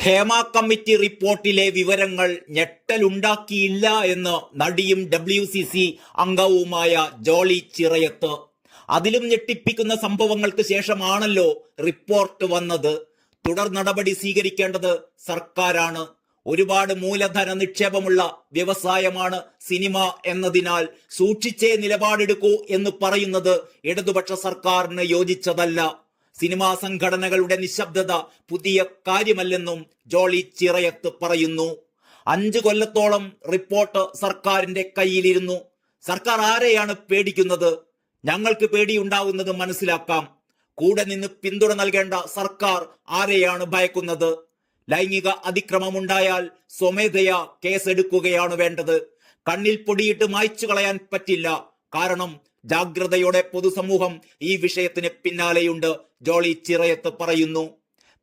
Hema committee റിപ്പോർട്ടിലെ വിവരങ്ങൾ ഞെട്ടലുണ്ടാക്കിയില്ല എന്ന് നടിയും WCC അംഗവുമായ ജോളി ചിറയത്ത്. അതിലും ഞെട്ടിപ്പിക്കുന്ന സംഭവങ്ങൾക്ക് ശേഷമാണല്ലോ റിപ്പോർട്ട് വന്നത്. തുടർ നടപടി സ്വീകരിക്കേണ്ടത് സർക്കാരാണ്. ഒരുപാട് മൂലധന നിക്ഷേപമുള്ള വ്യവസായമാണ് സിനിമ എന്നതിനാൽ സൂക്ഷിച്ചേ നിലപാടെടുക്കൂ എന്ന് പറയുന്നത് ഇടതുപക്ഷ സർക്കാരിന് യോജിച്ചതല്ല. സിനിമാ സംഘടനകളുടെ നിശബ്ദത പുതിയ കാര്യമല്ലെന്നും ജോളി ചിറയത്ത് പറയുന്നു. 5 കൊല്ലത്തോളം റിപ്പോർട്ട് സർക്കാരിന്റെ കയ്യിലിരുന്നു. സർക്കാർ ആരെയാണ് പേടിക്കുന്നത്? ഞങ്ങൾക്ക് പേടിയുണ്ടാവുന്നത് മനസ്സിലാക്കാം. കൂടെ നിന്ന് പിന്തുണ നൽകേണ്ട സർക്കാർ ആരെയാണ് ഭയക്കുന്നത്? ലൈംഗിക അതിക്രമമുണ്ടായാൽ സ്വമേധയാ കേസെടുക്കുകയാണ് വേണ്ടത്. കണ്ണിൽ പൊടിയിട്ട് മായ്ച്ചു കളയാൻ പറ്റില്ല. കാരണം ജാഗ്രതയോടെ പൊതുസമൂഹം ഈ വിഷയത്തിന് പിന്നാലെയുണ്ട്. ജോളി ചിറയത്ത് പറയുന്നു.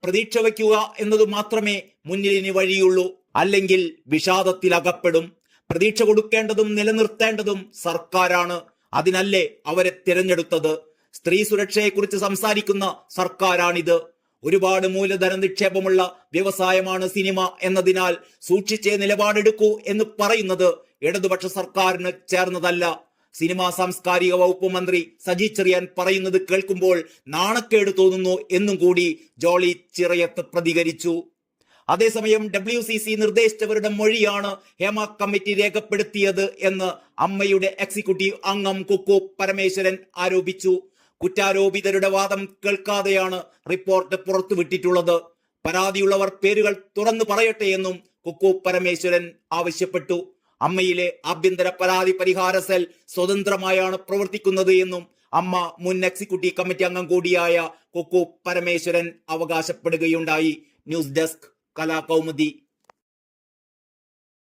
പ്രതീക്ഷ വയ്ക്കുക എന്നതു മാത്രമേ മുന്നിലിന് വഴിയുള്ളൂ. അല്ലെങ്കിൽ വിഷാദത്തിൽ അകപ്പെടും. പ്രതീക്ഷ കൊടുക്കേണ്ടതും നിലനിർത്തേണ്ടതും സർക്കാരാണ്. അതിനല്ലേ അവരെ തിരഞ്ഞെടുത്തത്? സ്ത്രീ സുരക്ഷയെക്കുറിച്ച് സംസാരിക്കുന്ന സർക്കാരാണിത്. ഒരുപാട് മൂലധന നിക്ഷേപമുള്ള വ്യവസായമാണ് സിനിമ എന്നതിനാൽ സൂക്ഷിച്ചേ നിലപാടെടുക്കൂ എന്ന് പറയുന്നത് ഇടതുപക്ഷ സർക്കാരിന് ചേർന്നതല്ല. സിനിമാ സാംസ്കാരിക വകുപ്പ് മന്ത്രി സജി ചെറിയാൻ പറയുന്നത് കേൾക്കുമ്പോൾ നാണക്കേട് തോന്നുന്നു എന്നും കൂടി ജോളി ചിറയത്ത് പ്രതികരിച്ചു. അതേസമയം WCC നിർദ്ദേശിച്ചവരുടെ മൊഴിയാണ് ഹേമ കമ്മിറ്റി രേഖപ്പെടുത്തിയത് എന്ന് അമ്മയുടെ എക്സിക്യൂട്ടീവ് അംഗം കുക്കു പരമേശ്വരൻ ആരോപിച്ചു. കുറ്റാരോപിതരുടെ വാദം കേൾക്കാതെയാണ് റിപ്പോർട്ട് പുറത്തുവിട്ടിട്ടുള്ളത്. പരാതിയുള്ളവർ പേരുകൾ തുറന്നു പറയട്ടെ എന്നും കുക്കു പരമേശ്വരൻ ആവശ്യപ്പെട്ടു. അമ്മയിലെ ആഭ്യന്തര പരാതി പരിഹാര സെൽ സ്വതന്ത്രമായാണ് പ്രവർത്തിക്കുന്നത് എന്നും അമ്മ മുൻ എക്സിക്യൂട്ടീവ് കമ്മിറ്റി അംഗം കൂടിയായ കുക്കു പരമേശ്വരൻ അവകാശപ്പെടുകയുണ്ടായി. News desk Kalakaumudi.